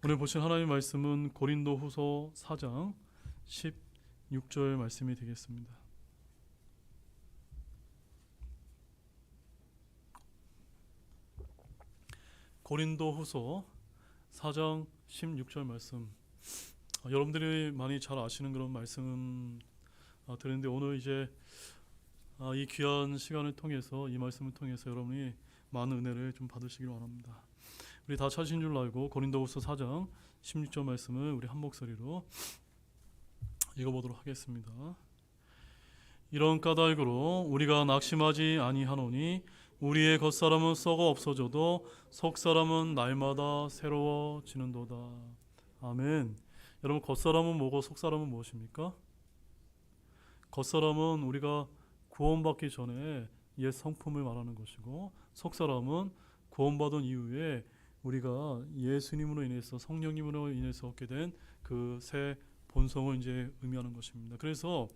오늘 보신 하나님의 말씀은 고린도후서 4장 16절 말씀이 되겠습니다. 고린도후서 4장 16절 말씀. 여러분들이 많이 잘 아시는 그런 말씀 드렸는데 오늘 이제 이 귀한 시간을 통해서 이 말씀을 통해서 여러분이 많은 은혜를 좀 받으시길 원합니다. 우리 다 찾으신 줄 알고 고린도후서 4장 16절 말씀을 우리 한 목소리로 읽어보도록 하겠습니다. 이런 까닭으로 우리가 낙심하지 아니하노니 우리의 겉사람은 썩어 없어져도 속사람은 날마다 새로워지는도다. 아멘. 여러분, 겉사람은 뭐고 속사람은 무엇입니까? 겉사람은 우리가 구원받기 전에 옛 성품을 말하는 것이고, 속사람은 구원받은 이후에 우리가 예수님으로 인해서, 성령님으로 인해서 얻게 된 그 새 본성을 이제 의미하는 것입니다. 그래서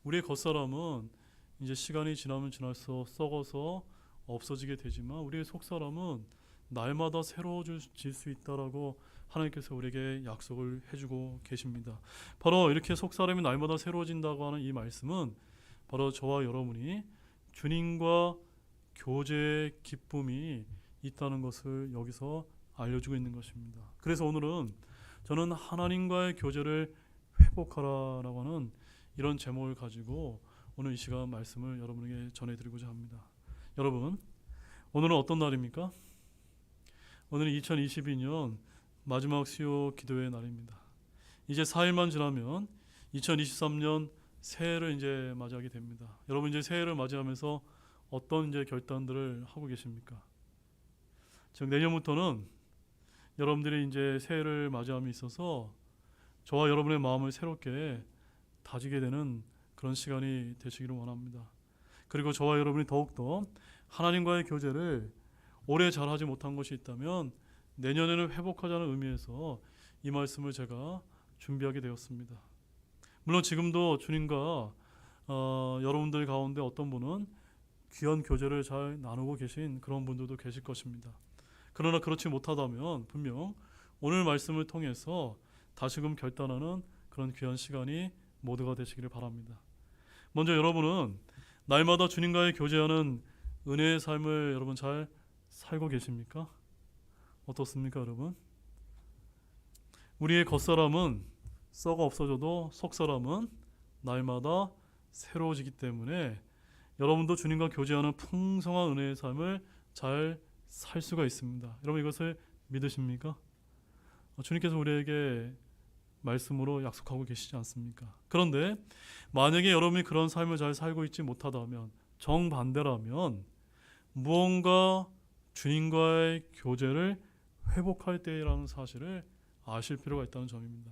우리의 겉사람은 이제 시간이 지나면 지날수록 썩어서 없어지게 되지만 우리의 속사람은 날마다 새로워질 수 있다라고 하나님께서 우리에게 약속을 해주고 계십니다. 바로 이렇게 속사람이 날마다 새로워진다고 하는 이 말씀은 바로 저와 여러분이 주님과 교제의 기쁨이 있다는 것을 여기서 알려주고 있는 것입니다. 그래서 오늘은 저는 하나님과의 교제를 회복하라라고 하는 이런 제목을 가지고 오늘 이 시간 말씀을 여러분에게 전해드리고자 합니다. 여러분, 오늘은 어떤 날입니까? 오늘은 2022년 마지막 수요 기도의 날입니다. 이제 4일만 지나면 2023년 새해를 이제 맞이하게 됩니다. 여러분, 이제 새해를 맞이하면서 어떤 이제 결단들을 하고 계십니까? 즉 내년부터는 여러분들이 이제 새해를 맞이함에 있어서 저와 여러분의 마음을 새롭게 다지게 되는 그런 시간이 되시기를 원합니다. 그리고 저와 여러분이 더욱더 하나님과의 교제를 오래 잘하지 못한 것이 있다면 내년에는 회복하자는 의미에서 이 말씀을 제가 준비하게 되었습니다. 물론 지금도 주님과 여러분들 가운데 어떤 분은 귀한 교제를 잘 나누고 계신 그런 분들도 계실 것입니다. 그러나 그렇지 못하다면 분명 오늘 말씀을 통해서 다시금 결단하는 그런 귀한 시간이 모두가 되시기를 바랍니다. 먼저 여러분은 날마다 주님과의 교제하는 은혜의 삶을 여러분 잘 살고 계십니까? 어떻습니까, 여러분? 우리의 겉사람은 썩어 없어져도 속사람은 날마다 새로워지기 때문에 여러분도 주님과 교제하는 풍성한 은혜의 삶을 잘 살 수가 있습니다. 여러분, 이것을 믿으십니까? 주님께서 우리에게 말씀으로 약속하고 계시지 않습니까? 그런데 만약에 여러분이 그런 삶을 잘 살고 있지 못하다면, 정반대라면 무언가 주님과의 교제를 회복할 때라는 사실을 아실 필요가 있다는 점입니다.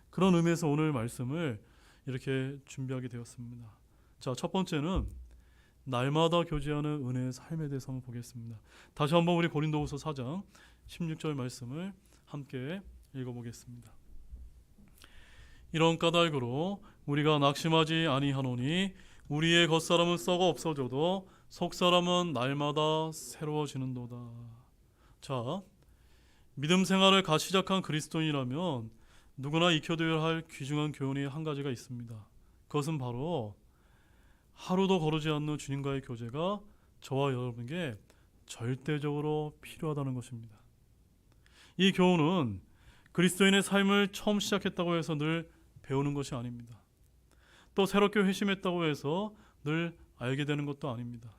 그런 의미에서 오늘 말씀을 이렇게 준비하게 되었습니다. 자, 첫 번째는 날마다 교제하는 은혜의 삶에 대해서 한번 보겠습니다. 다시 한번 우리 고린도후서 4장 16절 말씀을 함께 읽어보겠습니다. 이런 까닭으로 우리가 낙심하지 아니하노니 우리의 겉사람은 썩어 없어져도 속사람은 날마다 새로워지는도다. 자, 믿음 생활을 갓 시작한 그리스도인이라면 누구나 익혀둬야 할 귀중한 교훈이 한 가지가 있습니다. 그것은 바로 하루도 거르지 않는 주님과의 교제가 저와 여러분에게 절대적으로 필요하다는 것입니다. 이 교훈은 그리스도인의 삶을 처음 시작했다고 해서 늘 배우는 것이 아닙니다. 또 새롭게 회심했다고 해서 늘 알게 되는 것도 아닙니다.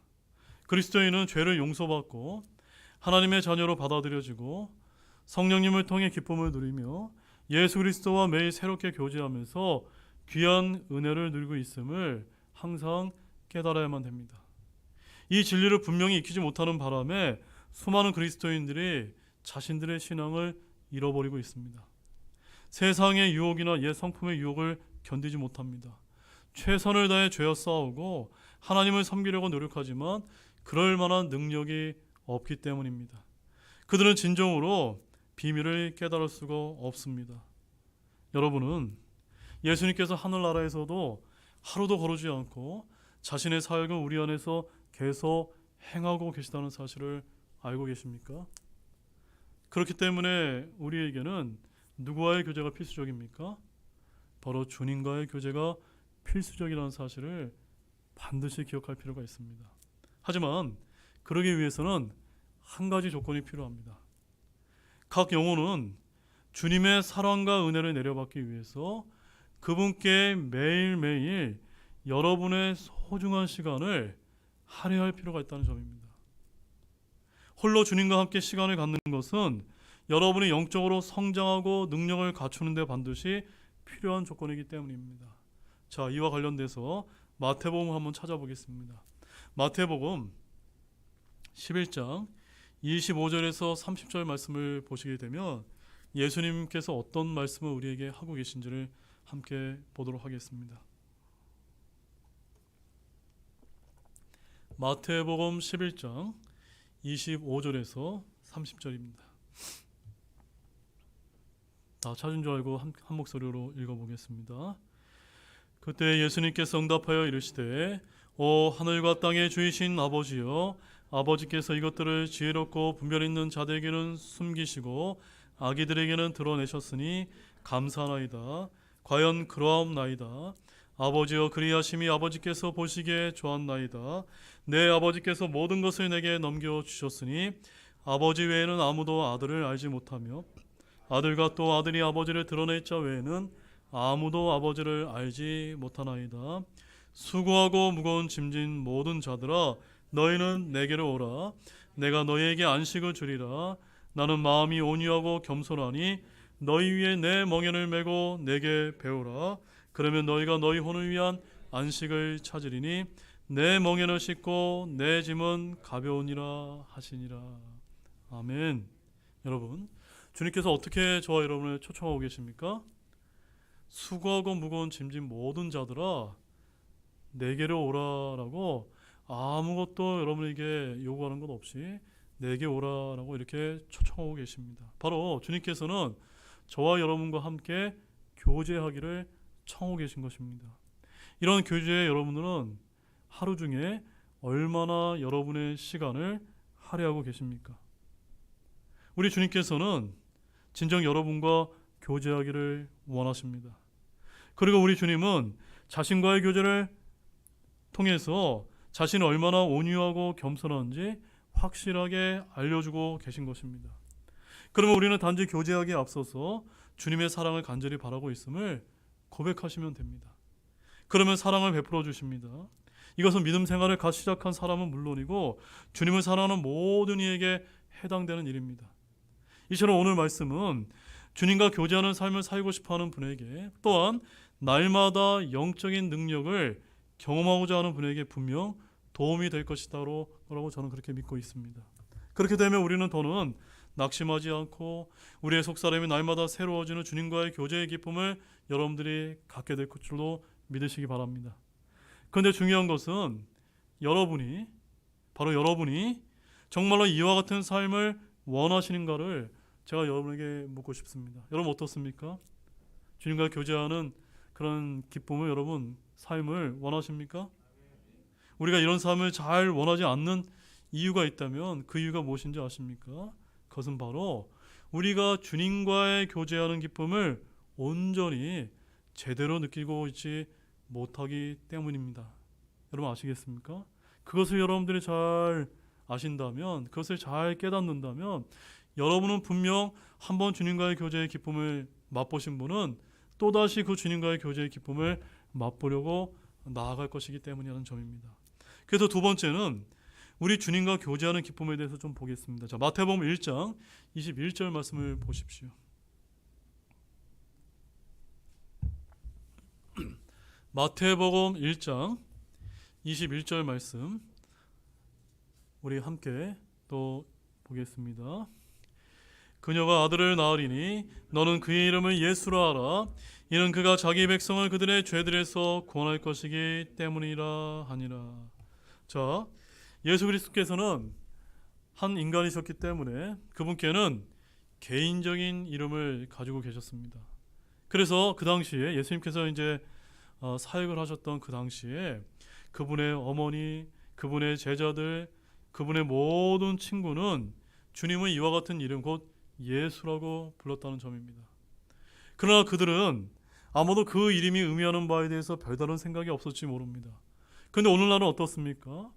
그리스도인은 죄를 용서받고 하나님의 자녀로 받아들여지고 성령님을 통해 기쁨을 누리며 예수 그리스도와 매일 새롭게 교제하면서 귀한 은혜를 누리고 있음을 항상 깨달아야만 됩니다. 이 진리를 분명히 익히지 못하는 바람에 수많은 그리스도인들이 자신들의 신앙을 잃어버리고 있습니다. 세상의 유혹이나 옛 성품의 유혹을 견디지 못합니다. 최선을 다해 죄와 싸우고 하나님을 섬기려고 노력하지만 그럴 만한 능력이 없기 때문입니다. 그들은 진정으로 비밀을 깨달을 수가 없습니다. 여러분은 예수님께서 하늘나라에서도 하루도 거르지 않고 자신의 사역을 우리 안에서 계속 행하고 계시다는 사실을 알고 계십니까? 그렇기 때문에 우리에게는 누구와의 교제가 필수적입니까? 바로 주님과의 교제가 필수적이라는 사실을 반드시 기억할 필요가 있습니다. 하지만 그러기 위해서는 한 가지 조건이 필요합니다. 각 영혼은 주님의 사랑과 은혜를 내려받기 위해서 그분께 매일매일 여러분의 소중한 시간을 할애할 필요가 있다는 점입니다. 홀로 주님과 함께 시간을 갖는 것은 여러분이 영적으로 성장하고 능력을 갖추는 데 반드시 필요한 조건이기 때문입니다. 자, 이와 관련돼서 마태복음 한번 찾아보겠습니다. 마태복음 11장 25절에서 30절 말씀을 보시게 되면 예수님께서 어떤 말씀을 우리에게 하고 계신지를 함께 보도록 하겠습니다. 마태복음 11장 25절에서 30절입니다. 다 찾은 줄 알고 한 목소리로 읽어보겠습니다. 그때 예수님께서 응답하여 이르시되 오 하늘과 땅의 주이신 아버지여, 아버지께서 이것들을 지혜롭고 분별 있는 자들에게는 숨기시고 아기들에게는 드러내셨으니 감사하나이다. 과연 그러하옵나이다. 아버지여, 그리하심이 아버지께서 보시기에 좋았나이다. 내 아버지께서 모든 것을 내게 넘겨주셨으니 아버지 외에는 아무도 아들을 알지 못하며 아들과 또 아들이 아버지를 드러낼 자 외에는 아무도 아버지를 알지 못하나이다. 수고하고 무거운 짐진 모든 자들아, 너희는 내게로 오라. 내가 너희에게 안식을 주리라. 나는 마음이 온유하고 겸손하니 너희 위에 내 멍에를 메고 내게 배우라. 그러면 너희가 너희 혼을 위한 안식을 찾으리니 내 멍에는 쉽고 내 짐은 가벼우니라 하시니라. 아멘. 여러분, 주님께서 어떻게 저와 여러분을 초청하고 계십니까? 수고하고 무거운 짐진 모든 자들아, 내게로 오라라고 아무것도 여러분에게 요구하는 것 없이 내게 오라라고 이렇게 초청하고 계십니다. 바로 주님께서는 저와 여러분과 함께 교제하기를 청하고 계신 것입니다. 이런 교제에 여러분들은 하루 중에 얼마나 여러분의 시간을 할애하고 계십니까? 우리 주님께서는 진정 여러분과 교제하기를 원하십니다. 그리고 우리 주님은 자신과의 교제를 통해서 자신이 얼마나 온유하고 겸손한지 확실하게 알려주고 계신 것입니다. 그러면 우리는 단지 교제하기에 앞서서 주님의 사랑을 간절히 바라고 있음을 고백하시면 됩니다. 그러면 사랑을 베풀어 주십니다. 이것은 믿음 생활을 갓 시작한 사람은 물론이고 주님을 사랑하는 모든 이에게 해당되는 일입니다. 이처럼 오늘 말씀은 주님과 교제하는 삶을 살고 싶어하는 분에게, 또한 날마다 영적인 능력을 경험하고자 하는 분에게 분명 도움이 될 것이다라고 저는 그렇게 믿고 있습니다. 그렇게 되면 우리는 더는 낙심하지 않고 우리의 속사람이 날마다 새로워지는 주님과의 교제의 기쁨을 여러분들이 갖게 될 줄로 믿으시기 바랍니다. 그런데 중요한 것은 바로 여러분이 정말로 이와 같은 삶을 원하시는가를 제가 여러분에게 묻고 싶습니다. 여러분 어떻습니까? 주님과 교제하는 그런 기쁨을, 여러분 삶을 원하십니까? 우리가 이런 삶을 잘 원하지 않는 이유가 있다면 그 이유가 무엇인지 아십니까? 그것은 바로 우리가 주님과의 교제하는 기쁨을 온전히 제대로 느끼고 있지 못하기 때문입니다. 여러분 아시겠습니까? 그것을 여러분들이 잘 아신다면, 그것을 잘 깨닫는다면 여러분은 분명 한번 주님과의 교제의 기쁨을 맛보신 분은 또다시 그 주님과의 교제의 기쁨을 맛보려고 나아갈 것이기 때문이라는 점입니다. 그래서 두 번째는 우리 주님과 교제하는 기쁨에 대해서 좀 보겠습니다. 자, 마태복음 1장 21절 말씀을 보십시오. 마태복음 1장 21절 말씀 우리 함께 또 보겠습니다. 그녀가 아들을 낳으리니 너는 그의 이름을 예수라 하라. 이는 그가 자기 백성을 그들의 죄들에서 구원할 것이기 때문이라 하니라. 자, 예수 그리스도께서는 한 인간이셨기 때문에 그분께는 개인적인 이름을 가지고 계셨습니다. 그래서 그 당시에 예수님께서 이제 사역을 하셨던 그 당시에 그분의 어머니, 그분의 제자들, 그분의 모든 친구는 주님은 이와 같은 이름 곧 예수라고 불렀다는 점입니다. 그러나 그들은 아마도 그 이름이 의미하는 바에 대해서 별다른 생각이 없었지 모릅니다. 그런데 오늘날은 어떻습니까?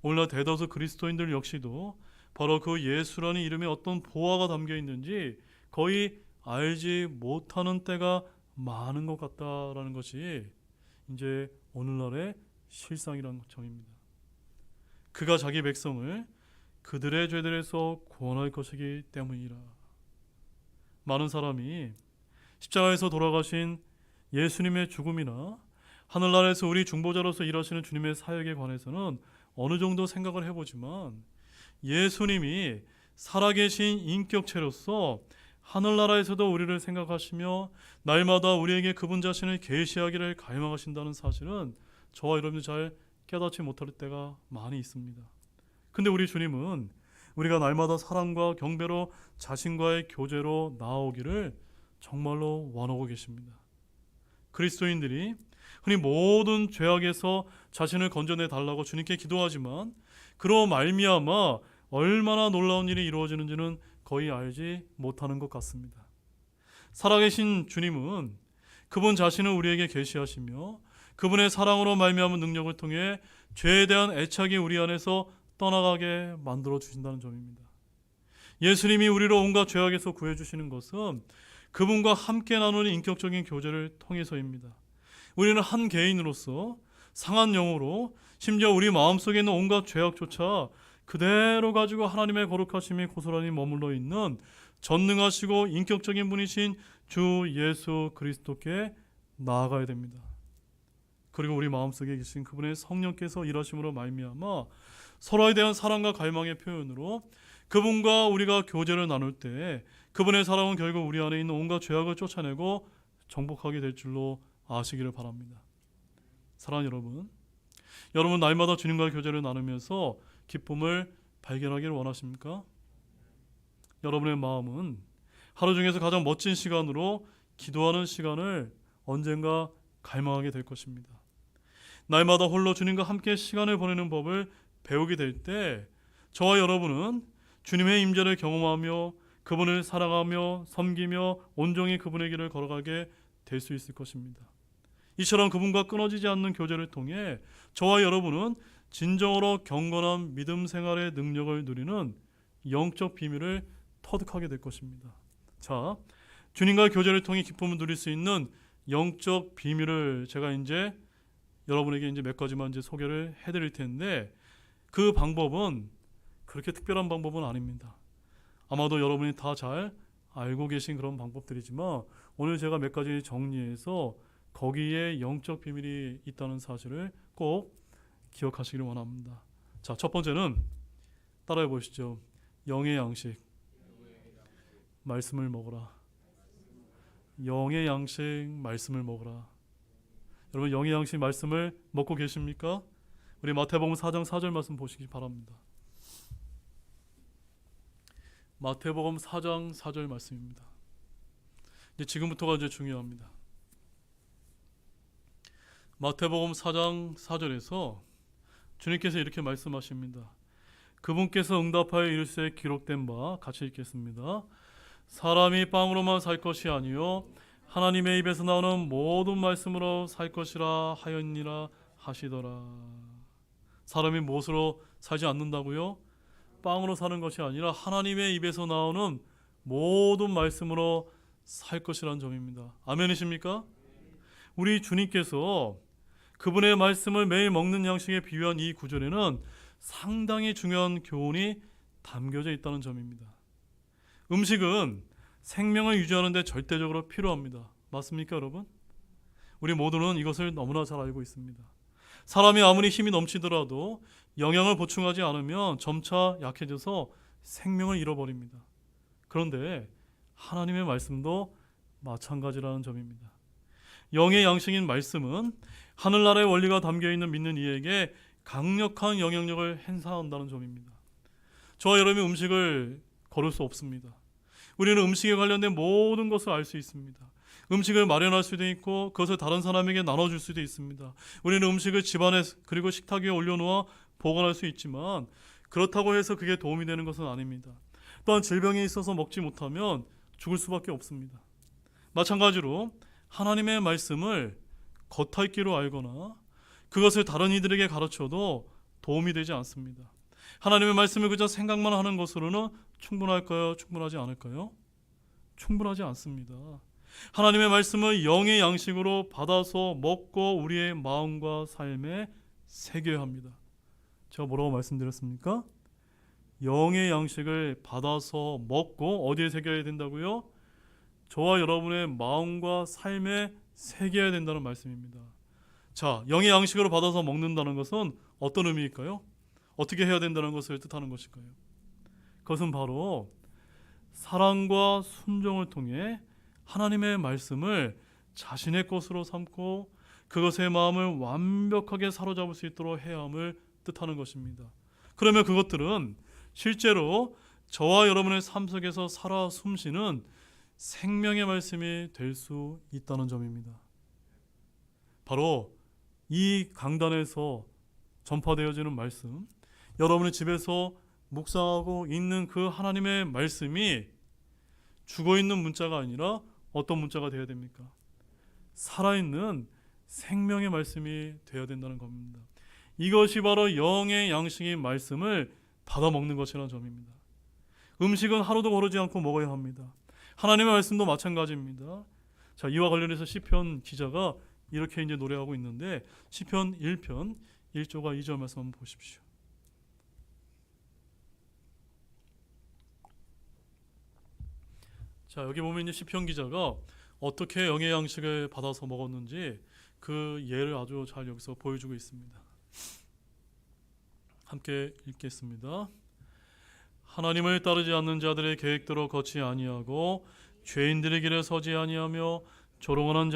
오늘날 대다수 그리스도인들 역시도 바로 그 예수라는 이름에 어떤 보화가 담겨 있는지 거의 알지 못하는 때가 많은 것 같다라는 것이 이제 오늘날의 실상이라는 점입니다. 그가 자기 백성을 그들의 죄들에서 구원할 것이기 때문이라. 많은 사람이 십자가에서 돌아가신 예수님의 죽음이나 하늘나라에서 우리 중보자로서 일하시는 주님의 사역에 관해서는 어느 정도 생각을 해보지만 예수님이 살아계신 인격체로서 하늘나라에서도 우리를 생각하시며 날마다 우리에게 그분 자신을 계시하기를 갈망하신다는 사실은 저와 여러분이 잘 깨닫지 못할 때가 많이 있습니다. 근데 우리 주님은 우리가 날마다 사랑과 경배로 자신과의 교제로 나아오기를 정말로 원하고 계십니다. 그리스도인들이 흔히 모든 죄악에서 자신을 건져내 달라고 주님께 기도하지만 그로 말미암아 얼마나 놀라운 일이 이루어지는지는 거의 알지 못하는 것 같습니다. 살아계신 주님은 그분 자신을 우리에게 계시하시며 그분의 사랑으로 말미암은 능력을 통해 죄에 대한 애착이 우리 안에서 떠나가게 만들어 주신다는 점입니다. 예수님이 우리를 온갖 죄악에서 구해주시는 것은 그분과 함께 나누는 인격적인 교제를 통해서입니다. 우리는 한 개인으로서 상한 영으로 심지어 우리 마음속에 있는 온갖 죄악조차 그대로 가지고 하나님의 거룩하심이 고스란히 머물러 있는 전능하시고 인격적인 분이신 주 예수 그리스도께 나아가야 됩니다. 그리고 우리 마음속에 계신 그분의 성령께서 일하심으로 말미암아 서로에 대한 사랑과 갈망의 표현으로 그분과 우리가 교제를 나눌 때 그분의 사랑은 결국 우리 안에 있는 온갖 죄악을 쫓아내고 정복하게 될 줄로 아시기를 바랍니다. 사랑하는 여러분, 여러분 날마다 주님과의 교제를 나누면서 기쁨을 발견하기를 원하십니까? 여러분의 마음은 하루 중에서 가장 멋진 시간으로 기도하는 시간을 언젠가 갈망하게 될 것입니다. 날마다 홀로 주님과 함께 시간을 보내는 법을 배우게 될 때 저와 여러분은 주님의 임재를 경험하며 그분을 사랑하며 섬기며 온종일 그분의 길을 걸어가게 될 수 있을 것입니다. 이처럼 그분과 끊어지지 않는 교제를 통해 저와 여러분은 진정으로 경건한 믿음 생활의 능력을 누리는 영적 비밀을 터득하게 될 것입니다. 자, 주님과의 교제를 통해 기쁨을 누릴 수 있는 영적 비밀을 제가 이제 여러분에게 이제 몇 가지만 이제 소개를 해드릴 텐데 그 방법은 그렇게 특별한 방법은 아닙니다. 아마도 여러분이 다 잘 알고 계신 그런 방법들이지만 오늘 제가 몇 가지 정리해서 거기에 영적 비밀이 있다는 사실을 꼭 기억하시기를 원합니다. 자, 첫 번째는 따라해 보시죠. 영의 양식, 말씀을 먹으라. 영의 양식, 말씀을 먹으라. 여러분 영의 양식 말씀을 먹고 계십니까? 우리 마태복음 4장 4절 말씀 보시기 바랍니다. 마태복음 4장 4절 말씀입니다. 이제 지금부터가 이제 중요합니다. 마태복음 4장 4절에서 주님께서 이렇게 말씀하십니다. 그분께서 응답하여 이르시되 기록된 바 같이 읽겠습니다. 사람이 빵으로만 살 것이 아니요 하나님의 입에서 나오는 모든 말씀으로 살 것이라 하였니라 하시더라. 사람이 무엇으로 살지 않는다고요? 빵으로 사는 것이 아니라 하나님의 입에서 나오는 모든 말씀으로 살 것이라는 점입니다. 아멘이십니까? 우리 주님께서 그분의 말씀을 매일 먹는 양식에 비유한 이 구절에는 상당히 중요한 교훈이 담겨져 있다는 점입니다. 음식은 생명을 유지하는 데 절대적으로 필요합니다. 맞습니까, 여러분? 우리 모두는 이것을 너무나 잘 알고 있습니다. 사람이 아무리 힘이 넘치더라도 영양을 보충하지 않으면 점차 약해져서 생명을 잃어버립니다. 그런데 하나님의 말씀도 마찬가지라는 점입니다. 영의 양식인 말씀은 하늘나라의 원리가 담겨있는 믿는 이에게 강력한 영향력을 행사한다는 점입니다. 저와 여러분이 음식을 거를 수 없습니다. 우리는 음식에 관련된 모든 것을 알 수 있습니다. 음식을 마련할 수도 있고 그것을 다른 사람에게 나눠줄 수도 있습니다. 우리는 음식을 집안에 그리고 식탁 위에 올려놓아 보관할 수 있지만 그렇다고 해서 그게 도움이 되는 것은 아닙니다. 또한 질병에 있어서 먹지 못하면 죽을 수밖에 없습니다. 마찬가지로 하나님의 말씀을 겉핥기로 알거나 그것을 다른 이들에게 가르쳐도 도움이 되지 않습니다. 하나님의 말씀을 그저 생각만 하는 것으로는 충분할까요? 충분하지 않을까요? 충분하지 않습니다. 하나님의 말씀을 영의 양식으로 받아서 먹고 우리의 마음과 삶에 새겨야 합니다. 제가 뭐라고 말씀드렸습니까? 영의 양식을 받아서 먹고 어디에 새겨야 된다고요? 저와 여러분의 마음과 삶에 새겨야 된다는 말씀입니다. 자, 영의 양식으로 받아서 먹는다는 것은 어떤 의미일까요? 어떻게 해야 된다는 것을 뜻하는 것일까요? 그것은 바로 사랑과 순종을 통해 하나님의 말씀을 자신의 것으로 삼고 그것의 마음을 완벽하게 사로잡을 수 있도록 해야 함을 뜻하는 것입니다. 그러면 그것들은 실제로 저와 여러분의 삶 속에서 살아 숨쉬는 생명의 말씀이 될 수 있다는 점입니다. 바로 이 강단에서 전파되어지는 말씀, 여러분의 집에서 묵상하고 있는 그 하나님의 말씀이 죽어있는 문자가 아니라 어떤 문자가 되어야 됩니까? 살아있는 생명의 말씀이 되어야 된다는 겁니다. 이것이 바로 영의 양식인 말씀을 받아 먹는 것이라는 점입니다. 음식은 하루도 거르지 않고 먹어야 합니다. 하나님의 말씀도 마찬가지입니다. 자, 이와 관련해서 시편 기자가 이렇게 이제 노래하고 있는데 시편 1편 1조가 2절 말씀 한번 보십시오. 자, 여기 보면 이제 시편 기자가 어떻게 영의 양식을 받아서 먹었는지 그 예를 아주 잘 여기서 보여주고 있습니다. 함께 읽겠습니다. 하나님을 따르지 않는 자들의 계획대로 걷지 아니하고 죄인들의 길에 서지 아니하며 조롱하는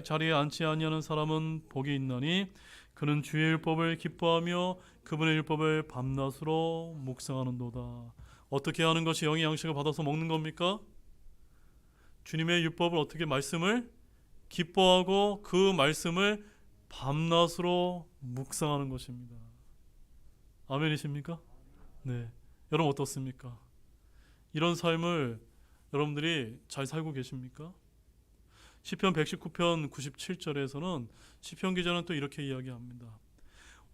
자리에 앉지 아니하는 사람은 복이 있나니 그는 주의 율법을 기뻐하며 그분의 율법을 밤낮으로 묵상하는도다. 어떻게 하는 것이 영의 양식을 받아서 먹는 겁니까? 주님의 율법을 어떻게 말씀을 기뻐하고 그 말씀을 밤낮으로 묵상하는 것입니다. 아멘이십니까? 네. 여러분 어떻습니까? 이런 삶을 여러분들이 잘 살고 계십니까? 시편 119편 97절에서는 시편 기자는 또 이렇게 이야기합니다.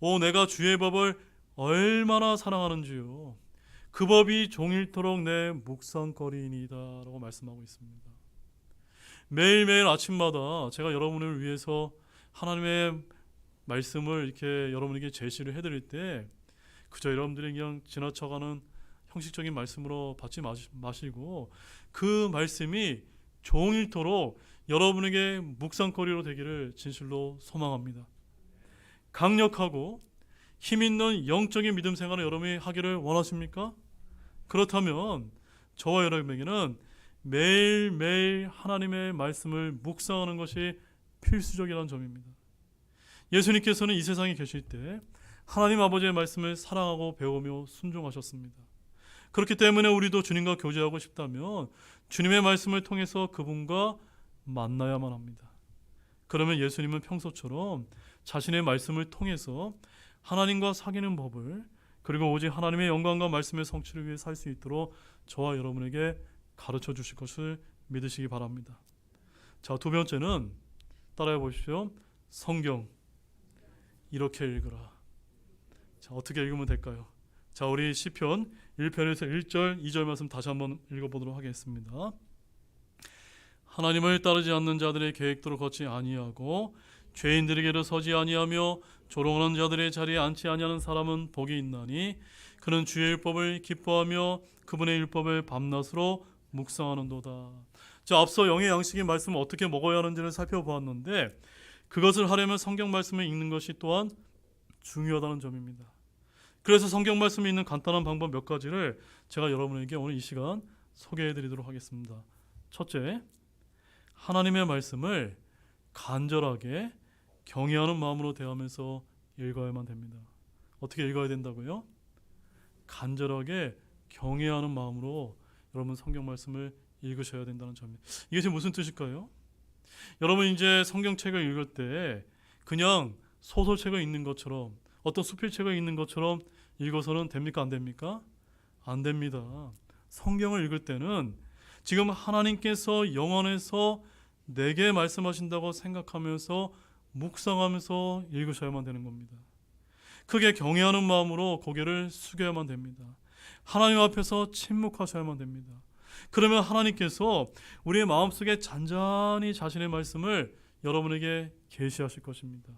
오, 내가 주의 법을 얼마나 사랑하는지요. 그 법이 종일토록 내 묵상거리이니이다 라고 말씀하고 있습니다. 매일매일 아침마다 제가 여러분을 위해서 하나님의 말씀을 이렇게 여러분에게 제시를 해드릴 때 그저 여러분들이 그냥 지나쳐가는 형식적인 말씀으로 받지 마시고 그 말씀이 종일토록 여러분에게 묵상거리로 되기를 진실로 소망합니다. 강력하고 힘있는 영적인 믿음 생활을 여러분이 하기를 원하십니까? 그렇다면 저와 여러분에게는 매일매일 하나님의 말씀을 묵상하는 것이 필수적이라는 점입니다. 예수님께서는 이 세상에 계실 때 하나님 아버지의 말씀을 사랑하고 배우며 순종하셨습니다. 그렇기 때문에 우리도 주님과 교제하고 싶다면 주님의 말씀을 통해서 그분과 만나야만 합니다. 그러면 예수님은 평소처럼 자신의 말씀을 통해서 하나님과 사귀는 법을 그리고 오직 하나님의 영광과 말씀의 성취를 위해 살 수 있도록 저와 여러분에게 가르쳐 주실 것을 믿으시기 바랍니다. 자, 두 번째는 따라해 보십시오. 성경 이렇게 읽으라. 자, 어떻게 읽으면 될까요? 자, 우리 시편 1편에서 1절, 2절 말씀 다시 한번 읽어보도록 하겠습니다. 하나님을 따르지 않는 자들의 계획대로 걷지 아니하고 죄인들에게로 서지 아니하며 조롱하는 자들의 자리에 앉지 아니하는 사람은 복이 있나니 그는 주의 율법을 기뻐하며 그분의 율법을 밤낮으로 묵상하는도다. 자, 앞서 영의 양식의 말씀을 어떻게 먹어야 하는지를 살펴보았는데 그것을 하려면 성경 말씀을 읽는 것이 또한 중요하다는 점입니다. 그래서 성경 말씀이 있는 간단한 방법 몇 가지를 제가 여러분에게 오늘 이 시간 소개해 드리도록 하겠습니다. 첫째, 하나님의 말씀을 간절하게 경외하는 마음으로 대하면서 읽어야만 됩니다. 어떻게 읽어야 된다고요? 간절하게 경외하는 마음으로 여러분 성경 말씀을 읽으셔야 된다는 점입니다. 이게 지금 무슨 뜻일까요? 여러분 이제 성경책을 읽을 때 그냥 소설책을 읽는 것처럼 어떤 수필책을 읽는 것처럼 읽어서는 됩니까? 안 됩니까? 안 됩니다. 성경을 읽을 때는 지금 하나님께서 영원에서 내게 말씀하신다고 생각하면서 묵상하면서 읽으셔야만 되는 겁니다. 크게 경외하는 마음으로 고개를 숙여야만 됩니다. 하나님 앞에서 침묵하셔야만 됩니다. 그러면 하나님께서 우리의 마음속에 잔잔히 자신의 말씀을 여러분에게 계시하실 것입니다.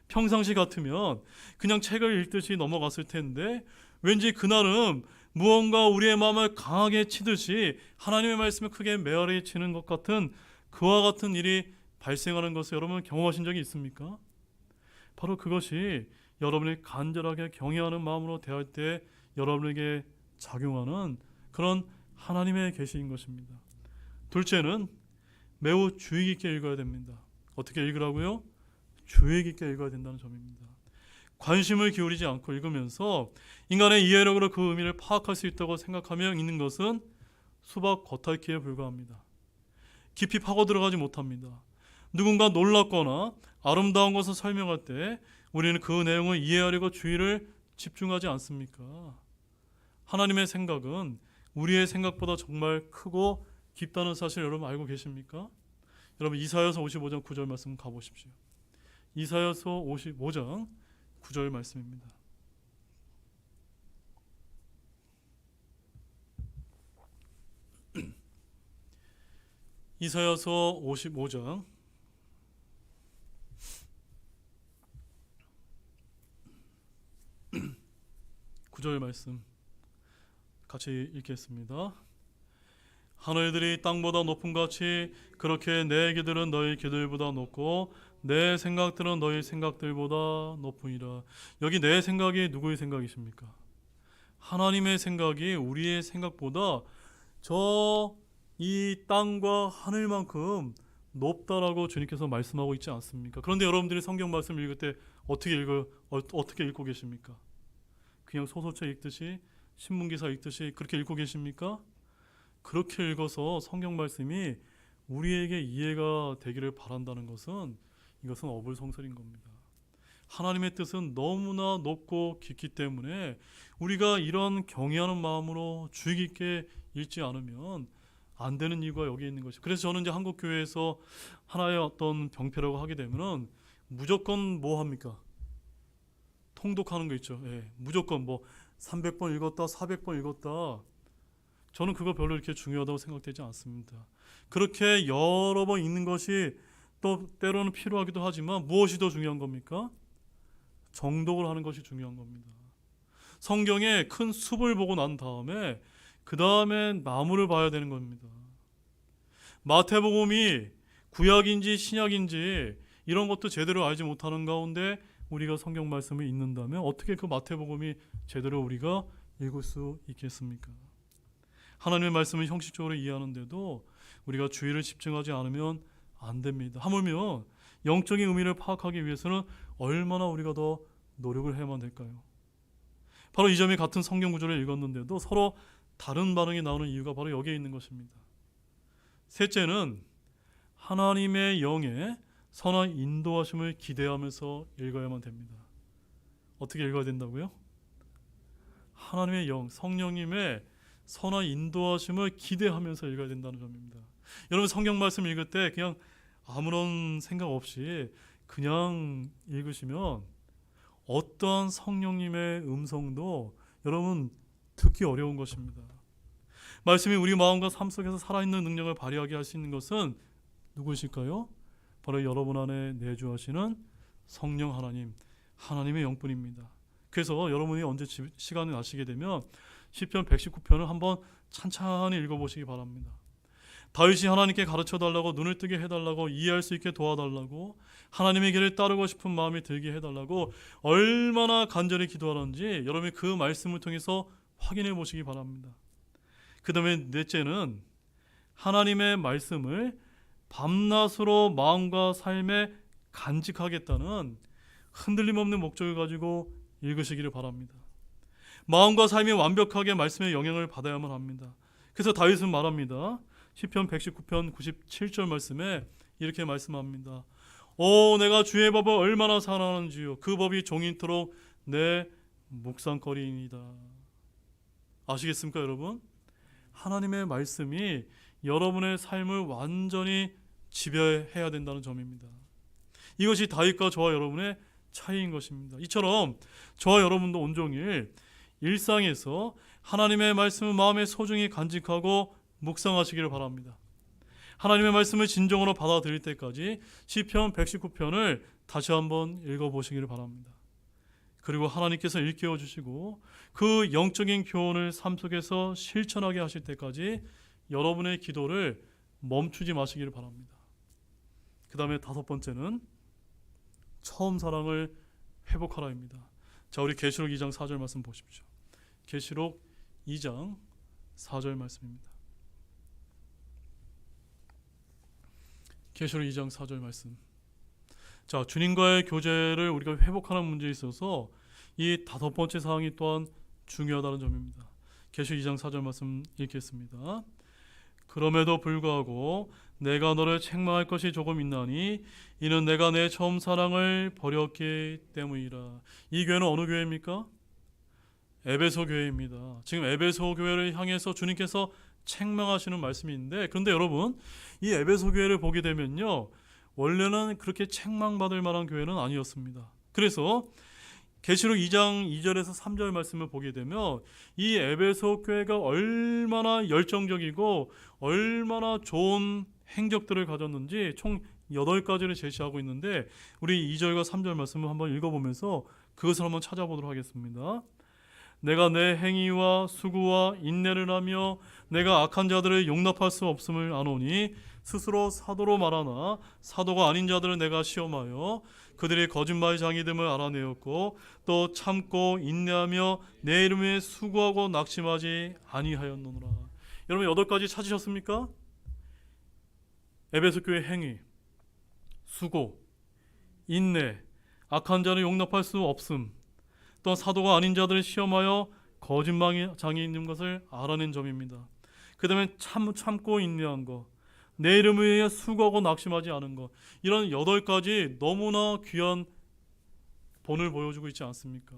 평상시 같으면 그냥 책을 읽듯이 넘어갔을 텐데 왠지 그날은 무언가 우리의 마음을 강하게 치듯이 하나님의 말씀을 크게 메아리 치는 것 같은 그와 같은 일이 발생하는 것을 여러분 경험하신 적이 있습니까? 바로 그것이 여러분이 간절하게 경외하는 마음으로 대할 때 여러분에게 작용하는 그런 하나님의 계시인 것입니다. 둘째는 매우 주의 깊게 읽어야 됩니다. 어떻게 읽으라고요? 주의 깊게 읽어야 된다는 점입니다. 관심을 기울이지 않고 읽으면서 인간의 이해력으로 그 의미를 파악할 수 있다고 생각하며 읽는 것은 수박 겉핥기에 불과합니다. 깊이 파고 들어가지 못합니다. 누군가 놀랍거나 아름다운 것을 설명할 때 우리는 그 내용을 이해하려고 주의를 집중하지 않습니까? 하나님의 생각은 우리의 생각보다 정말 크고 깊다는 사실 여러분 알고 계십니까? 여러분 이사야서 55장 9절 말씀 가보십시오. 이사야서 55장 9절 말씀입니다. 이사야서 55장 9절 말씀 같이 읽겠습니다. 하늘들이 땅보다 높은 같이 그렇게 내 길들은 너희 길들보다 높고 내 생각들은 너희 생각들보다 높으니라. 여기 내 생각이 누구의 생각이십니까? 하나님의 생각이 우리의 생각보다 저 이 땅과 하늘만큼 높다라고 주님께서 말씀하고 있지 않습니까? 그런데 여러분들이 성경 말씀 읽을 때 어떻게 읽고 계십니까? 그냥 소설책 읽듯이 신문기사 읽듯이 그렇게 읽고 계십니까? 그렇게 읽어서 성경 말씀이 우리에게 이해가 되기를 바란다는 것은 이것은 어불성설인 겁니다. 하나님의 뜻은 너무나 높고 깊기 때문에 우리가 이런 경외하는 마음으로 주의 깊게 읽지 않으면 안 되는 이유가 여기에 있는 것이죠. 그래서 저는 이제 한국 교회에서 하나의 어떤 병폐라고 하게 되면은 무조건 뭐 합니까? 통독하는 거 있죠. 예, 무조건 뭐 300번 읽었다, 400번 읽었다. 저는 그거 별로 이렇게 중요하다고 생각되지 않습니다. 그렇게 여러 번 읽는 것이 또 때로는 필요하기도 하지만 무엇이 더 중요한 겁니까? 정독을 하는 것이 중요한 겁니다. 성경에 큰 숲을 보고 난 다음에 그 다음에 나무를 봐야 되는 겁니다. 마태복음이 구약인지 신약인지 이런 것도 제대로 알지 못하는 가운데 우리가 성경 말씀을 읽는다면 어떻게 그 마태복음이 제대로 우리가 읽을 수 있겠습니까? 하나님의 말씀을 형식적으로 이해하는데도 우리가 주의를 집중하지 않으면 안 됩니다. 하물며 영적인 의미를 파악하기 위해서는 얼마나 우리가 더 노력을 해야만 될까요? 바로 이 점이 같은 성경 구절을 읽었는데도 서로 다른 반응이 나오는 이유가 바로 여기에 있는 것입니다. 셋째는 하나님의 영의 선한 인도하심을 기대하면서 읽어야만 됩니다. 어떻게 읽어야 된다고요? 하나님의 영, 성령님의 선한 인도하심을 기대하면서 읽어야 된다는 점입니다. 여러분 성경 말씀 읽을 때 그냥 아무런 생각 없이 그냥 읽으시면 어떠한 성령님의 음성도 여러분 듣기 어려운 것입니다. 말씀이 우리 마음과 삶 속에서 살아있는 능력을 발휘하게 할 수 있는 것은 누구실까요? 바로 여러분 안에 내주하시는 성령 하나님, 하나님의 영뿐입니다. 그래서 여러분이 언제 시간을 나시게 되면 시편 119편을 한번 찬찬히 읽어보시기 바랍니다. 다윗이 하나님께 가르쳐달라고, 눈을 뜨게 해달라고, 이해할 수 있게 도와달라고, 하나님의 길을 따르고 싶은 마음이 들게 해달라고 얼마나 간절히 기도하는지 여러분이 그 말씀을 통해서 확인해 보시기 바랍니다. 그 다음에 넷째는 하나님의 말씀을 밤낮으로 마음과 삶에 간직하겠다는 흔들림 없는 목적을 가지고 읽으시기를 바랍니다. 마음과 삶이 완벽하게 말씀의 영향을 받아야만 합니다. 그래서 다윗은 말합니다. 시편 119편 97절 말씀에 이렇게 말씀합니다. 내가 주의 법을 얼마나 사랑하는지요. 그 법이 종일토록 내 묵상거리이니이다. 아시겠습니까 여러분? 하나님의 말씀이 여러분의 삶을 완전히 지배해야 된다는 점입니다. 이것이 다윗과 저와 여러분의 차이인 것입니다. 이처럼 저와 여러분도 온종일 일상에서 하나님의 말씀을 마음에 소중히 간직하고 묵상하시기를 바랍니다. 하나님의 말씀을 진정으로 받아들일 때까지 시편 119편을 다시 한번 읽어보시기를 바랍니다. 그리고 하나님께서 일깨워 주시고 그 영적인 교훈을 삶 속에서 실천하게 하실 때까지 여러분의 기도를 멈추지 마시기를 바랍니다. 그 다음에 5번째는 처음 사랑을 회복하라입니다. 자, 우리 계시록 2장 4절 말씀 보십시오. 계시록 2장 4절 말씀입니다. 계시록 2장 4절 말씀. 자, 주님과의 교제를 우리가 회복하는 문제에 있어서 이 5번째 사항이 또한 중요하다는 점입니다. 계시록 2장 4절 말씀 읽겠습니다. 그럼에도 불구하고 내가 너를 책망할 것이 조금 있나니 이는 내가 내 처음 사랑을 버렸기 때문이라. 이 교회는 어느 교회입니까? 에베소 교회입니다. 지금 에베소 교회를 향해서 주님께서 책망하시는 말씀이 있는데, 그런데 여러분, 이 에베소 교회를 보게 되면요, 원래는 그렇게 책망받을 만한 교회는 아니었습니다. 그래서 계시록 2장 2절에서 3절 말씀을 보게 되면 이 에베소 교회가 얼마나 열정적이고 얼마나 좋은 행적들을 가졌는지 총 8가지를 제시하고 있는데, 우리 2절과 3절 말씀을 한번 읽어보면서 그것을 한번 찾아보도록 하겠습니다. 내가 내 행위와 수고와 인내를 하며 내가 악한 자들을 용납할 수 없음을 아노니 스스로 사도로 말하나 사도가 아닌 자들을 내가 시험하여 그들이 거짓말의 장이됨을 알아내었고 또 참고 인내하며 내 이름에 수고하고 낙심하지 아니하였노라. 여러분 8가지 찾으셨습니까? 에베소 교회 행위, 수고, 인내, 악한 자를 용납할 수 없음, 또 사도가 아닌 자들을 시험하여 거짓말의 장이 있는 것을 알아낸 점입니다. 그 다음에 참고 인내한 것, 내 이름을 위해 수고하고 낙심하지 않은 것, 이런 8가지 너무나 귀한 본을 보여주고 있지 않습니까?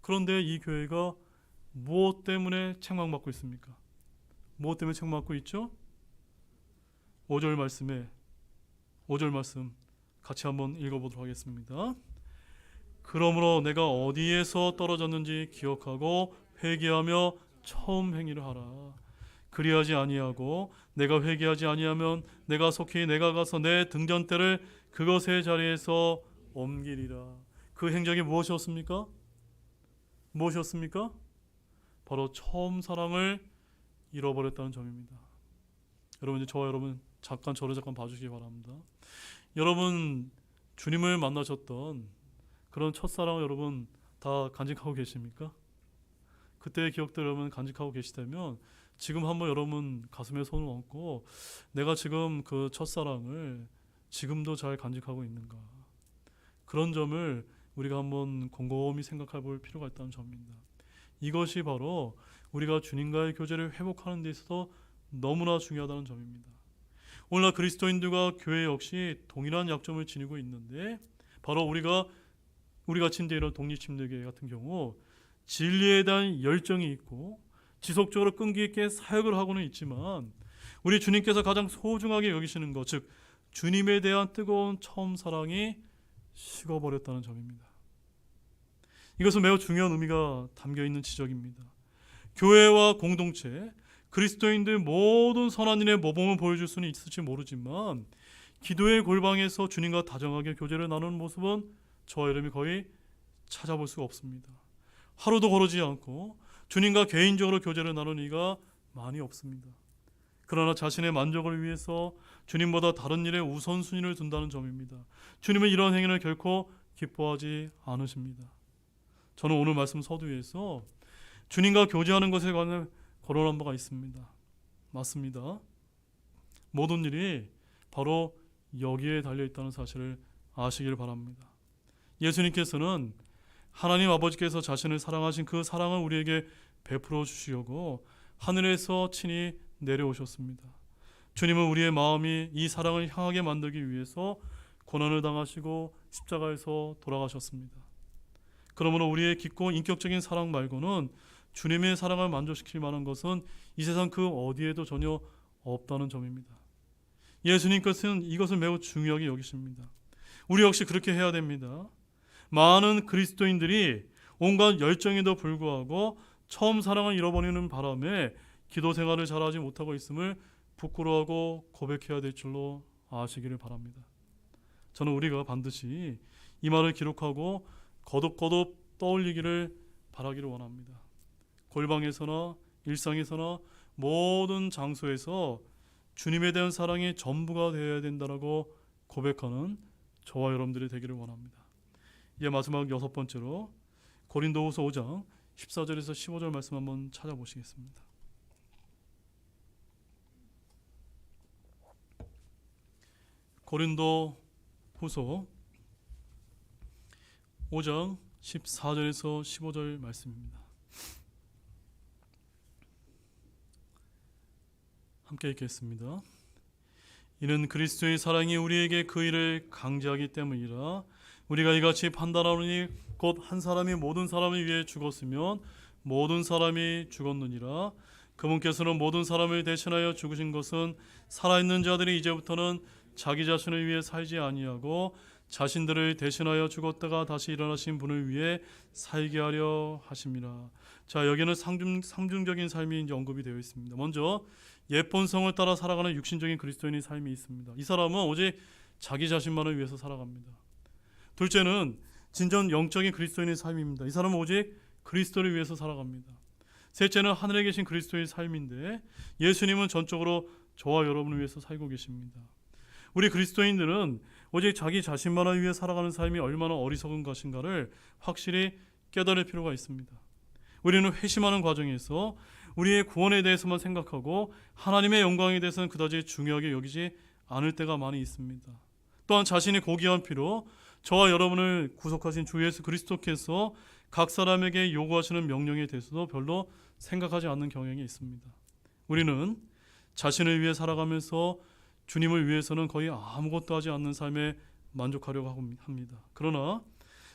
그런데 이 교회가 무엇 때문에 책망받고 있습니까? 무엇 때문에 책망받고 있죠? 5절 말씀 같이 한번 읽어보도록 하겠습니다. 그러므로 내가 어디에서 떨어졌는지 기억하고 회개하며 처음 행위를 하라. 그리하지 아니하고 내가 회개하지 아니하면 내가 속히 내가 가서 내 등잔대를 그것의 자리에서 옮기리라. 그 행적이 무엇이었습니까? 바로 처음 사랑을 잃어버렸다는 점입니다. 여러분, 이제 저와 여러분 저를 잠깐 봐주시기 바랍니다. 여러분 주님을 만나셨던 그런 첫사랑을 여러분 다 간직하고 계십니까? 그때의 기억들 여러분 간직하고 계시다면 지금 한번 여러분 가슴에 손을 얹고 내가 지금 그 첫사랑을 지금도 잘 간직하고 있는가, 그런 점을 우리가 한번 곰곰이 생각해 볼 필요가 있다는 점입니다. 이것이 바로 우리가 주님과의 교제를 회복하는 데 있어서 너무나 중요하다는 점입니다. 오늘날 그리스도인들과 교회 역시 동일한 약점을 지니고 있는데, 바로 우리가 같이 이런 독립침례교회 같은 경우 진리에 대한 열정이 있고 지속적으로 끈기 있게 사역을 하고는 있지만 우리 주님께서 가장 소중하게 여기시는 것, 즉 주님에 대한 뜨거운 처음 사랑이 식어버렸다는 점입니다. 이것은 매우 중요한 의미가 담겨있는 지적입니다. 교회와 공동체, 그리스도인들 모든 선한 일의 모범을 보여줄 수는 있을지 모르지만 기도의 골방에서 주님과 다정하게 교제를 나누는 모습은 저와 여러분이 거의 찾아볼 수가 없습니다. 하루도 거르지 않고 주님과 개인적으로 교제를 나누는 이가 많이 없습니다. 그러나 자신의 만족을 위해서 주님보다 다른 일에 우선순위를 둔다는 점입니다. 주님은 이런 행위를 결코 기뻐하지 않으십니다. 저는 오늘 말씀 서두에서 주님과 교제하는 것에 관해 거론한 바가 있습니다. 맞습니다. 모든 일이 바로 여기에 달려있다는 사실을 아시길 바랍니다. 예수님께서는 하나님 아버지께서 자신을 사랑하신 그 사랑을 우리에게 베풀어 주시려고 하늘에서 친히 내려오셨습니다. 주님은 우리의 마음이 이 사랑을 향하게 만들기 위해서 고난을 당하시고 십자가에서 돌아가셨습니다. 그러므로 우리의 깊고 인격적인 사랑 말고는 주님의 사랑을 만족시킬 만한 것은 이 세상 그 어디에도 전혀 없다는 점입니다. 예수님께서는 이것을 매우 중요하게 여기십니다. 우리 역시 그렇게 해야 됩니다. 많은 그리스도인들이 온갖 열정에도 불구하고 처음 사랑을 잃어버리는 바람에 기도 생활을 잘하지 못하고 있음을 부끄러워하고 고백해야 될 줄로 아시기를 바랍니다. 저는 우리가 반드시 이 말을 기록하고 거듭거듭 떠올리기를 바라기를 원합니다. 골방에서나 일상에서나 모든 장소에서 주님에 대한 사랑이 전부가 되어야 된다라고 고백하는 저와 여러분들이 되기를 원합니다. 이제 마지막 6번째로 고린도후서 5장 14절에서 15절 말씀 한번 찾아보시겠습니다. 고린도후서 5장 14절에서 15절 말씀입니다. 함께 읽겠습니다. 이는 그리스도의 사랑이 우리에게 그 일을 강제하기 때문이라. 우리가 이같이 판단하노니 곧 한 사람이 모든 사람을 위해 죽었으면 모든 사람이 죽었느니라. 그분께서는 모든 사람을 대신하여 죽으신 것은 살아있는 자들이 이제부터는 자기 자신을 위해 살지 아니하고 자신들을 대신하여 죽었다가 다시 일어나신 분을 위해 살게 하려 하심이라. 자, 여기는 상중적인 삶이 이제 언급이 되어 있습니다. 먼저 예쁜 성을 따라 살아가는 육신적인 그리스도인의 삶이 있습니다. 이 사람은 오직 자기 자신만을 위해서 살아갑니다. 둘째는 진정 영적인 그리스도인의 삶입니다. 이 사람은 오직 그리스도를 위해서 살아갑니다. 셋째는 하늘에 계신 그리스도의 삶인데 예수님은 전적으로 저와 여러분을 위해서 살고 계십니다. 우리 그리스도인들은 오직 자기 자신만을 위해 살아가는 삶이 얼마나 어리석은 것인가를 확실히 깨달을 필요가 있습니다. 우리는 회심하는 과정에서 우리의 구원에 대해서만 생각하고 하나님의 영광에 대해서는 그다지 중요하게 여기지 않을 때가 많이 있습니다. 또한 자신의 고귀한 피로 저와 여러분을 구속하신 주 예수 그리스도께서 각 사람에게 요구하시는 명령에 대해서도 별로 생각하지 않는 경향이 있습니다. 우리는 자신을 위해 살아가면서 주님을 위해서는 거의 아무것도 하지 않는 삶에 만족하려고 합니다. 그러나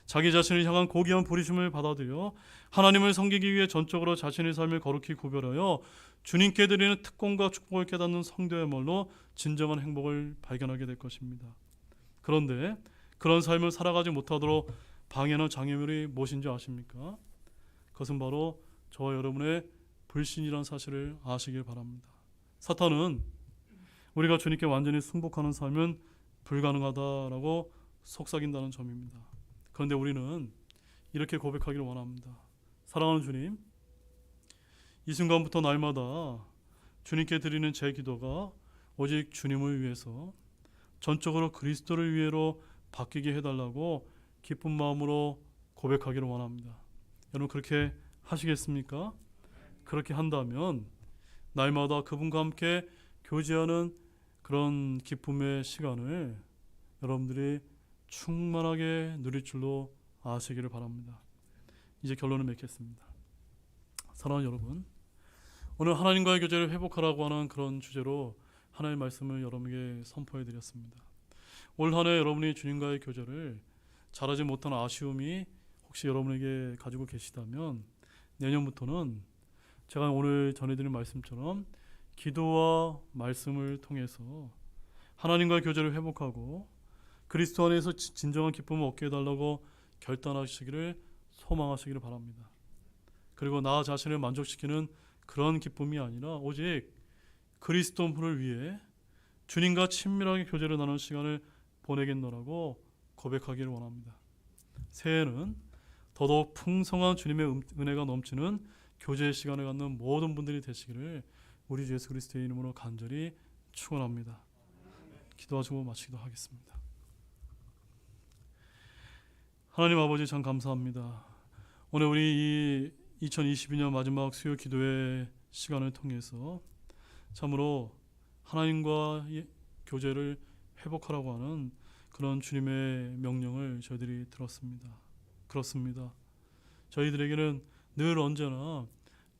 자기 자신을 향한 고귀한 부르심을 받아들여 하나님을 섬기기 위해 전적으로 자신의 삶을 거룩히 구별하여 주님께 드리는 특권과 축복을 깨닫는 성도야말로 진정한 행복을 발견하게 될 것입니다. 그런데 그런 삶을 살아가지 못하도록 방해하는 장애물이 무엇인지 아십니까? 그것은 바로 저와 여러분의 불신이라는 사실을 아시길 바랍니다. 사탄은 우리가 주님께 완전히 순복하는 삶은 불가능하다라고 속삭인다는 점입니다. 그런데 우리는 이렇게 고백하기를 원합니다. 사랑하는 주님, 이 순간부터 날마다 주님께 드리는 제 기도가 오직 주님을 위해서 전적으로 그리스도를 위해로 바뀌게 해달라고 기쁜 마음으로 고백하기를 원합니다. 여러분 그렇게 하시겠습니까? 그렇게 한다면 날마다 그분과 함께 교제하는 그런 기쁨의 시간을 여러분들이 충만하게 누릴 줄로 아시기를 바랍니다. 이제 결론을 맺겠습니다. 사랑하는 여러분, 오늘 하나님과의 교제를 회복하라고 하는 그런 주제로 하나님의 말씀을 여러분에게 선포해 드렸습니다. 올 한 해 여러분이 주님과의 교제를 잘하지 못한 아쉬움이 혹시 여러분에게 가지고 계시다면 내년부터는 제가 오늘 전해드린 말씀처럼 기도와 말씀을 통해서 하나님과의 교제를 회복하고 그리스도 안에서 진정한 기쁨을 얻게 해달라고 결단하시기를 소망하시기를 바랍니다. 그리고 나 자신을 만족시키는 그런 기쁨이 아니라 오직 그리스도를 위해 주님과 친밀하게 교제를 나누는 시간을 보내겠노라고 고백하기를 원합니다. 새해에는 더더욱 풍성한 주님의 은혜가 넘치는 교제의 시간을 갖는 모든 분들이 되시기를 우리 주 예수 그리스도의 이름으로 간절히 축원합니다. 기도하시고 마치기도 하겠습니다. 하나님 아버지 참 감사합니다. 오늘 우리 이 2022년 마지막 수요 기도의 시간을 통해서 참으로 하나님과 교제를 회복하라고 하는 그런 주님의 명령을 저희들이 들었습니다. 그렇습니다. 저희들에게는 늘 언제나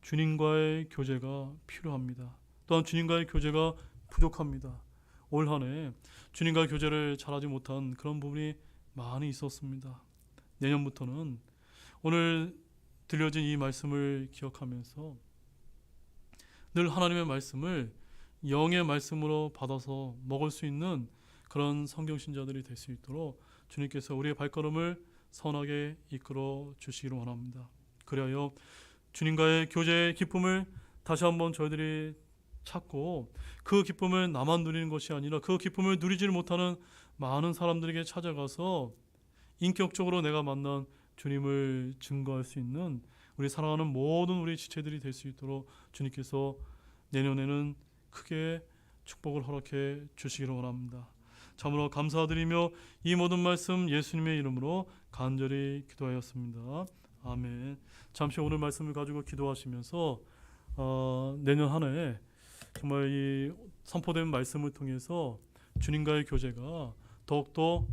주님과의 교제가 필요합니다. 또한 주님과의 교제가 부족합니다. 올 한 해 주님과의 교제를 잘하지 못한 그런 부분이 많이 있었습니다. 내년부터는 오늘 들려진 이 말씀을 기억하면서 늘 하나님의 말씀을 영의 말씀으로 받아서 먹을 수 있는 그런 성경 신자들이 될 수 있도록 주님께서 우리의 발걸음을 선하게 이끌어 주시기를 원합니다. 그리하여 주님과의 교제의 기쁨을 다시 한번 저희들이 찾고 그 기쁨을 나만 누리는 것이 아니라 그 기쁨을 누리지를 못하는 많은 사람들에게 찾아가서 인격적으로 내가 만난 주님을 증거할 수 있는 우리 사랑하는 모든 우리 지체들이 될 수 있도록 주님께서 내년에는 크게 축복을 허락해 주시기를 원합니다. 참으로 감사드리며 이 모든 말씀 예수님의 이름으로 간절히 기도하였습니다. 아멘. 잠시 오늘 말씀을 가지고 기도하시면서 내년 한 해 정말 이 선포된 말씀을 통해서 주님과의 교제가 더욱더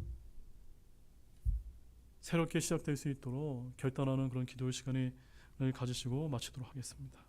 새롭게 시작될 수 있도록 결단하는 그런 기도의 시간을 가지시고 마치도록 하겠습니다.